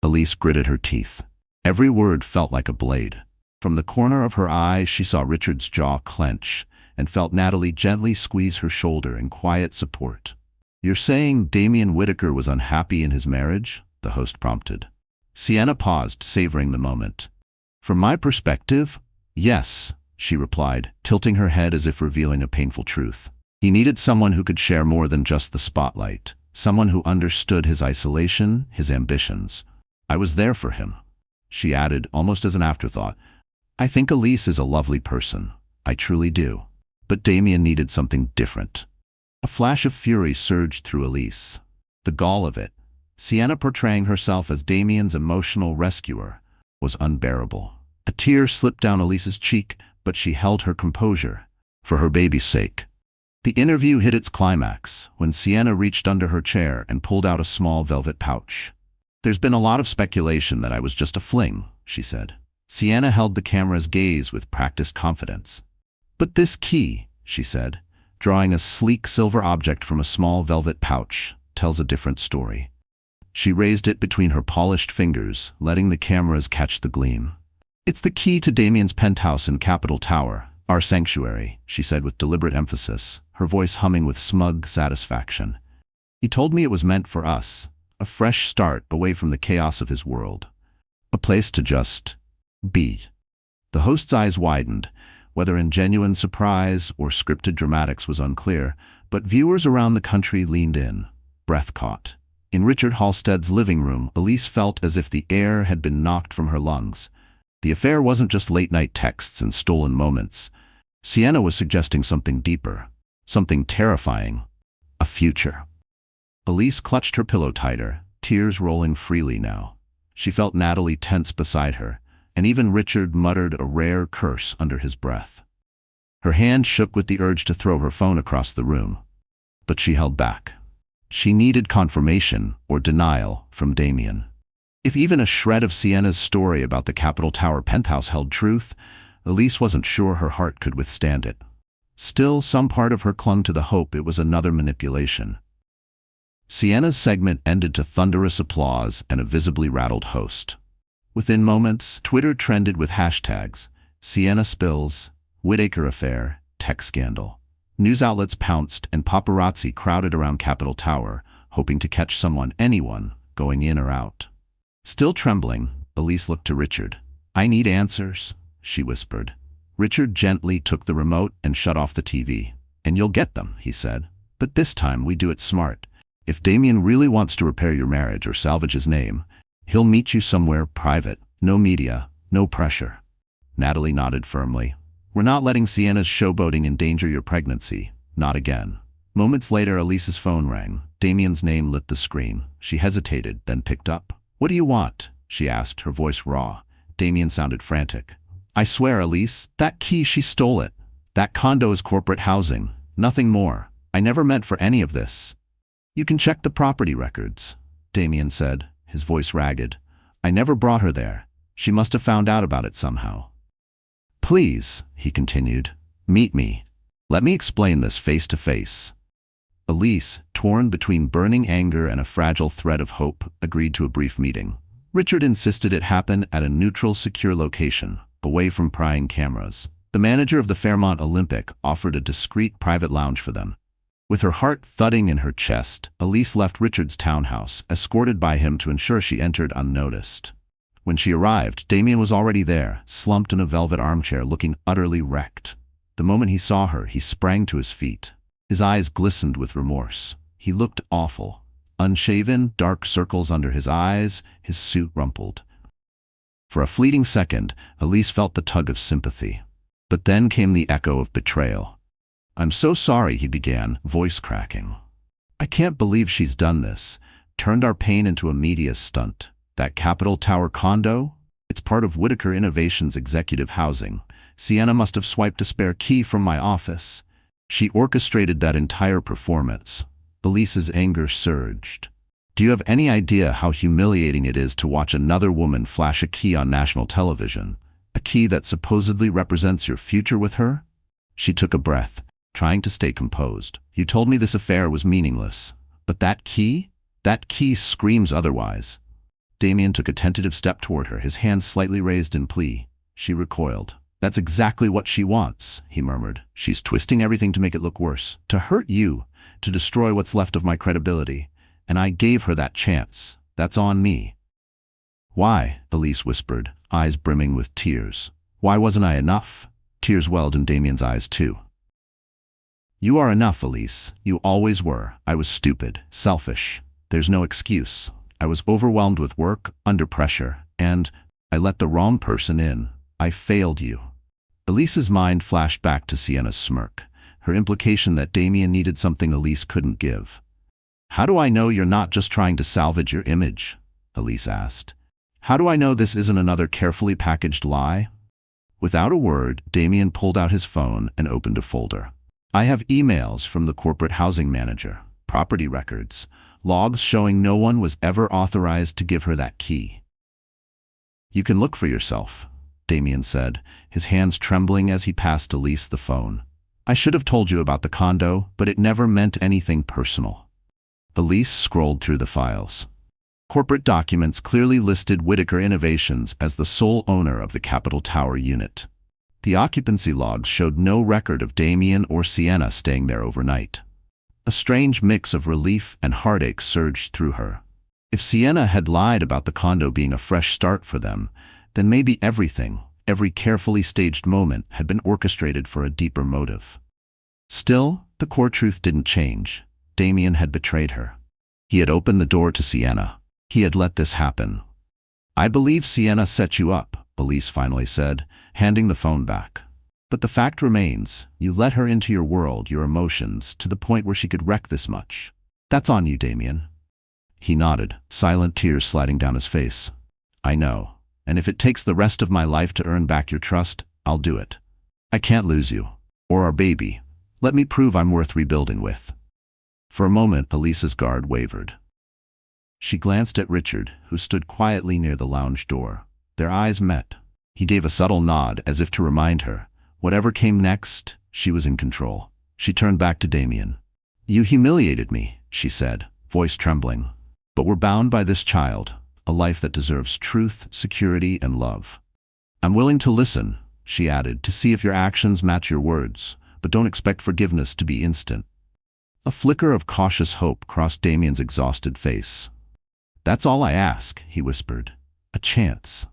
Elise gritted her teeth. Every word felt like a blade. From the corner of her eye, she saw Richard's jaw clench and felt Natalie gently squeeze her shoulder in quiet support. "You're saying Damien Whittaker was unhappy in his marriage?" the host prompted. Sienna paused, savoring the moment. "From my perspective, yes," she replied, tilting her head as if revealing a painful truth. "He needed someone who could share more than just the spotlight, someone who understood his isolation, his ambitions. I was there for him." She added, almost as an afterthought, "I think Elise is a lovely person. I truly do. But Damien needed something different." A flash of fury surged through Elise. The gall of it, Sienna portraying herself as Damien's emotional rescuer, was unbearable. A tear slipped down Elise's cheek, but she held her composure, for her baby's sake. The interview hit its climax when Sienna reached under her chair and pulled out a small velvet pouch. "There's been a lot of speculation that I was just a fling," she said. Sienna held the camera's gaze with practiced confidence. "But this key," she said, drawing a sleek silver object from a small velvet pouch, "tells a different story." She raised it between her polished fingers, letting the cameras catch the gleam. "It's the key to Damien's penthouse in Capitol Tower, our sanctuary," she said with deliberate emphasis, her voice humming with smug satisfaction. "He told me it was meant for us, a fresh start away from the chaos of his world. A place to just be." The host's eyes widened. Whether in genuine surprise or scripted dramatics was unclear, but viewers around the country leaned in, breath caught. In Richard Halstead's living room, Elise felt as if the air had been knocked from her lungs. The affair wasn't just late-night texts and stolen moments. Sienna was suggesting something deeper, something terrifying, a future. Elise clutched her pillow tighter, tears rolling freely now. She felt Natalie tense beside her, and even Richard muttered a rare curse under his breath. Her hand shook with the urge to throw her phone across the room, but she held back. She needed confirmation or denial from Damien. If even a shred of Sienna's story about the Capitol Tower penthouse held truth, Elise wasn't sure her heart could withstand it. Still, some part of her clung to the hope it was another manipulation. Sienna's segment ended to thunderous applause and a visibly rattled host. Within moments, Twitter trended with hashtags, Sienna spills, Whittaker affair, tech scandal. News outlets pounced and paparazzi crowded around Capitol Tower, hoping to catch anyone, going in or out. Still trembling, Elise looked to Richard. "I need answers," she whispered. Richard gently took the remote and shut off the TV. "And you'll get them," he said. "But this time we do it smart. If Damien really wants to repair your marriage or salvage his name, he'll meet you somewhere private, no media, no pressure." Natalie nodded firmly. "We're not letting Sienna's showboating endanger your pregnancy. Not again." Moments later, Elise's phone rang. Damien's name lit the screen. She hesitated, then picked up. "What do you want?" she asked, her voice raw. Damien sounded frantic. "I swear, Elise, that key, she stole it. That condo is corporate housing, nothing more. I never meant for any of this." "You can check the property records," Damien said, his voice ragged. "I never brought her there. She must have found out about it somehow." "Please," he continued, "meet me. Let me explain this face to face." Elise, torn between burning anger and a fragile thread of hope, agreed to a brief meeting. Richard insisted it happen at a neutral, secure location, away from prying cameras. The manager of the Fairmont Olympic offered a discreet private lounge for them. With her heart thudding in her chest, Elise left Richard's townhouse, escorted by him to ensure she entered unnoticed. When she arrived, Damien was already there, slumped in a velvet armchair, looking utterly wrecked. The moment he saw her, he sprang to his feet. His eyes glistened with remorse. He looked awful. Unshaven, dark circles under his eyes, his suit rumpled. For a fleeting second, Elise felt the tug of sympathy. But then came the echo of betrayal. "I'm so sorry," he began, voice cracking. "I can't believe she's done this. Turned our pain into a media stunt. That Capitol Tower condo? It's part of Whittaker Innovations executive housing. Sienna must have swiped a spare key from my office. She orchestrated that entire performance." Elise's anger surged. "Do you have any idea how humiliating it is to watch another woman flash a key on national television? A key that supposedly represents your future with her?" She took a breath, trying to stay composed. "You told me this affair was meaningless. But that key? That key screams otherwise." Damien took a tentative step toward her, his hands slightly raised in plea. She recoiled. "That's exactly what she wants," he murmured. "She's twisting everything to make it look worse, to hurt you, to destroy what's left of my credibility. And I gave her that chance. That's on me." "Why?" Elise whispered, eyes brimming with tears. "Why wasn't I enough?" Tears welled in Damien's eyes too. "You are enough, Elise. You always were. I was stupid, selfish. There's no excuse. I was overwhelmed with work, under pressure, and I let the wrong person in. I failed you." Elise's mind flashed back to Sienna's smirk, her implication that Damien needed something Elise couldn't give. "How do I know you're not just trying to salvage your image?" Elise asked. "How do I know this isn't another carefully packaged lie?" Without a word, Damien pulled out his phone and opened a folder. "I have emails from the corporate housing manager, property records, logs showing no one was ever authorized to give her that key." "You can look for yourself," Damien said, his hands trembling as he passed Elise the phone. "I should have told you about the condo, but it never meant anything personal." Elise scrolled through the files. Corporate documents clearly listed Whittaker Innovations as the sole owner of the Capitol Tower unit. The occupancy logs showed no record of Damien or Sienna staying there overnight. A strange mix of relief and heartache surged through her. If Sienna had lied about the condo being a fresh start for them, then maybe everything, every carefully staged moment, had been orchestrated for a deeper motive. Still, the core truth didn't change. Damien had betrayed her. He had opened the door to Sienna. He had let this happen. "I believe Sienna set you up," Elise finally said, handing the phone back. But the fact remains, you let her into your world, your emotions, to the point where she could wreck this much. That's on you, Damien. He nodded, silent tears sliding down his face. I know. And if it takes the rest of my life to earn back your trust, I'll do it. I can't lose you. Or our baby. Let me prove I'm worth rebuilding with. For a moment, Elisa's guard wavered. She glanced at Richard, who stood quietly near the lounge door. Their eyes met. He gave a subtle nod, as if to remind her. Whatever came next, she was in control. She turned back to Damien. You humiliated me, she said, voice trembling. But we're bound by this child, a life that deserves truth, security, and love. I'm willing to listen, she added, to see if your actions match your words, but don't expect forgiveness to be instant. A flicker of cautious hope crossed Damien's exhausted face. That's all I ask, he whispered. A chance.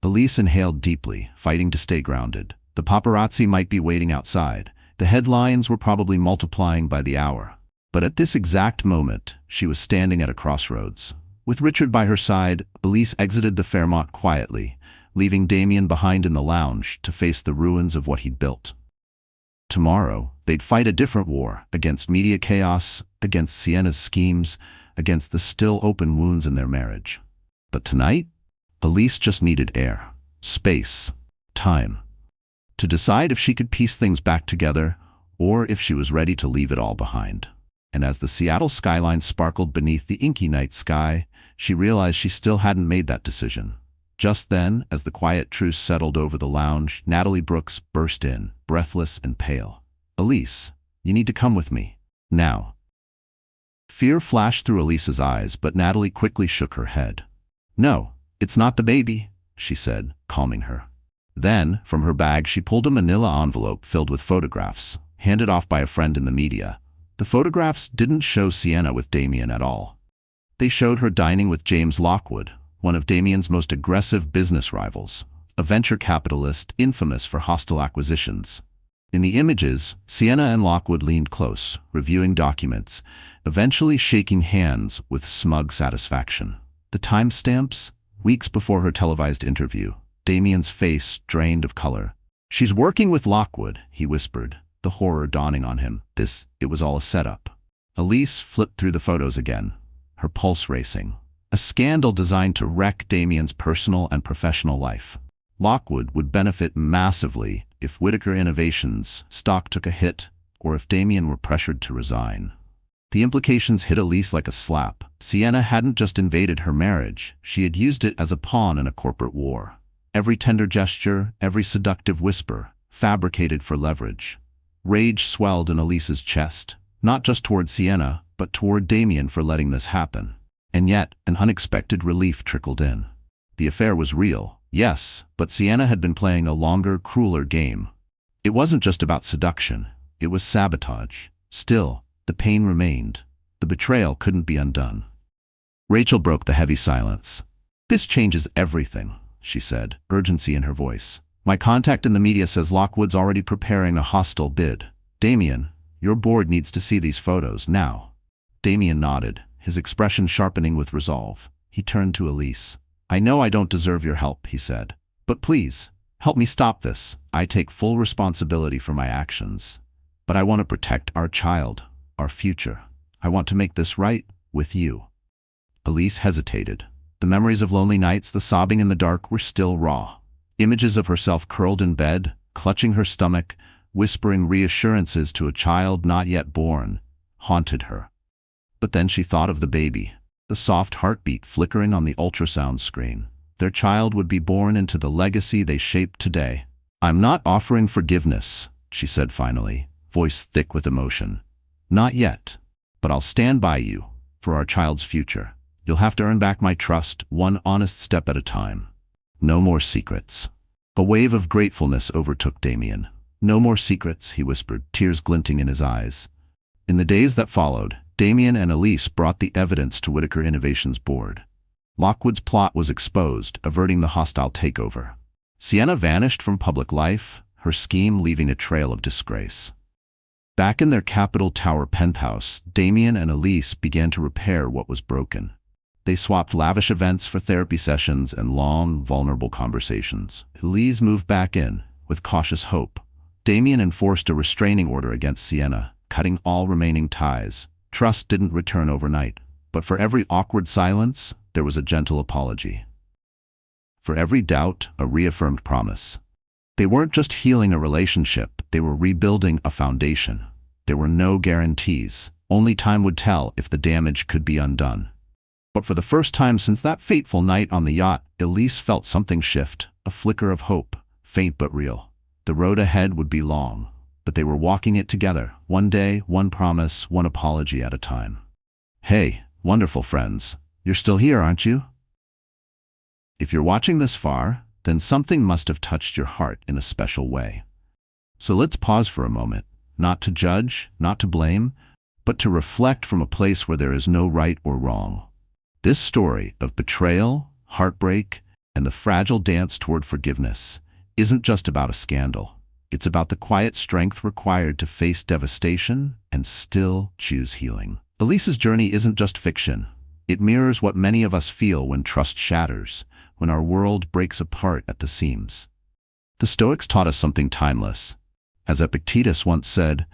Elise inhaled deeply, fighting to stay grounded. The paparazzi might be waiting outside. The headlines were probably multiplying by the hour. But at this exact moment, she was standing at a crossroads. With Richard by her side, Elise exited the Fairmont quietly, leaving Damien behind in the lounge to face the ruins of what he'd built. Tomorrow, they'd fight a different war, against media chaos, against Sienna's schemes, against the still open wounds in their marriage. But tonight, Elise just needed air, space, time, to decide if she could piece things back together, or if she was ready to leave it all behind. And as the Seattle skyline sparkled beneath the inky night sky, she realized she still hadn't made that decision. Just then, as the quiet truce settled over the lounge, Natalie Brooks burst in, breathless and pale. Elise, you need to come with me. Now. Fear flashed through Elise's eyes, but Natalie quickly shook her head. No, it's not the baby, she said, calming her. Then, from her bag, she pulled a manila envelope filled with photographs, handed off by a friend in the media. The photographs didn't show Sienna with Damien at all. They showed her dining with James Lockwood, one of Damien's most aggressive business rivals, a venture capitalist infamous for hostile acquisitions. In the images, Sienna and Lockwood leaned close, reviewing documents, eventually shaking hands with smug satisfaction. The timestamps? Weeks before her televised interview. Damien's face drained of color. She's working with Lockwood, he whispered, the horror dawning on him. It was all a setup. Elise flipped through the photos again, her pulse racing. A scandal designed to wreck Damien's personal and professional life. Lockwood would benefit massively if Whitaker Innovations' stock took a hit, or if Damien were pressured to resign. The implications hit Elise like a slap. Sienna hadn't just invaded her marriage, she had used it as a pawn in a corporate war. Every tender gesture, every seductive whisper, fabricated for leverage. Rage swelled in Elise's chest, not just toward Sienna, but toward Damien for letting this happen. And yet, an unexpected relief trickled in. The affair was real, yes, but Sienna had been playing a longer, crueler game. It wasn't just about seduction, it was sabotage. Still, the pain remained. The betrayal couldn't be undone. Rachel broke the heavy silence. This changes everything, she said, urgency in her voice. My contact in the media says Lockwood's already preparing a hostile bid. Damien, your board needs to see these photos now. Damien nodded, his expression sharpening with resolve. He turned to Elise. I know I don't deserve your help, he said. But please, help me stop this. I take full responsibility for my actions. But I want to protect our child, our future. I want to make this right with you. Elise hesitated. The memories of lonely nights, the sobbing in the dark, were still raw. Images of herself curled in bed, clutching her stomach, whispering reassurances to a child not yet born, haunted her. But then she thought of the baby, the soft heartbeat flickering on the ultrasound screen. Their child would be born into the legacy they shaped today. I'm not offering forgiveness, she said finally, voice thick with emotion. Not yet, but I'll stand by you, for our child's future. You'll have to earn back my trust, one honest step at a time. No more secrets. A wave of gratefulness overtook Damien. No more secrets, he whispered, tears glinting in his eyes. In the days that followed, Damien and Elise brought the evidence to Whitaker Innovations' board. Lockwood's plot was exposed, averting the hostile takeover. Sienna vanished from public life, her scheme leaving a trail of disgrace. Back in their Capitol Tower penthouse, Damien and Elise began to repair what was broken. They swapped lavish events for therapy sessions and long, vulnerable conversations. Elise moved back in, with cautious hope, Damien enforced a restraining order against Sienna, cutting all remaining ties. Trust didn't return overnight, but for every awkward silence, there was a gentle apology. For every doubt, a reaffirmed promise. They weren't just healing a relationship, they were rebuilding a foundation. There were no guarantees. Only time would tell if the damage could be undone. But for the first time since that fateful night on the yacht, Elise felt something shift, a flicker of hope, faint but real. The road ahead would be long, but they were walking it together, one day, one promise, one apology at a time. Hey, wonderful friends, you're still here, aren't you? If you're watching this far, then something must have touched your heart in a special way. So let's pause for a moment, not to judge, not to blame, but to reflect from a place where there is no right or wrong. This story of betrayal, heartbreak, and the fragile dance toward forgiveness isn't just about a scandal. It's about the quiet strength required to face devastation and still choose healing. Elise's journey isn't just fiction. It mirrors what many of us feel when trust shatters, when our world breaks apart at the seams. The Stoics taught us something timeless. As Epictetus once said,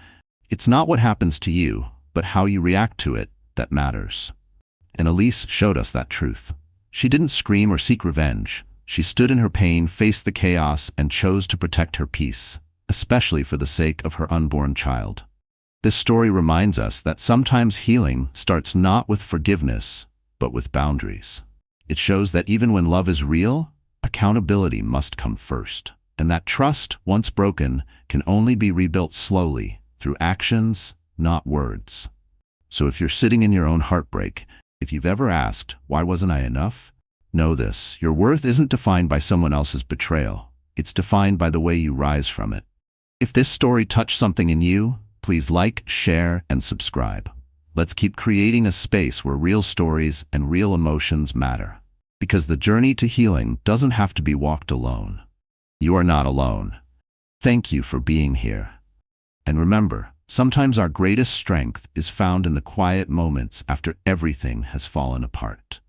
"It's not what happens to you, but how you react to it that matters." And Elise showed us that truth. She didn't scream or seek revenge. She stood in her pain, faced the chaos, and chose to protect her peace, especially for the sake of her unborn child. This story reminds us that sometimes healing starts not with forgiveness, but with boundaries. It shows that even when love is real, accountability must come first, and that trust, once broken, can only be rebuilt slowly, through actions, not words. So if you're sitting in your own heartbreak, if you've ever asked, "Why wasn't I enough?" know this: your worth isn't defined by someone else's betrayal. It's defined by the way you rise from it. If this story touched something in you, please like, share, and subscribe. Let's keep creating a space where real stories and real emotions matter. Because the journey to healing doesn't have to be walked alone. You are not alone. Thank you for being here. And remember, sometimes our greatest strength is found in the quiet moments after everything has fallen apart.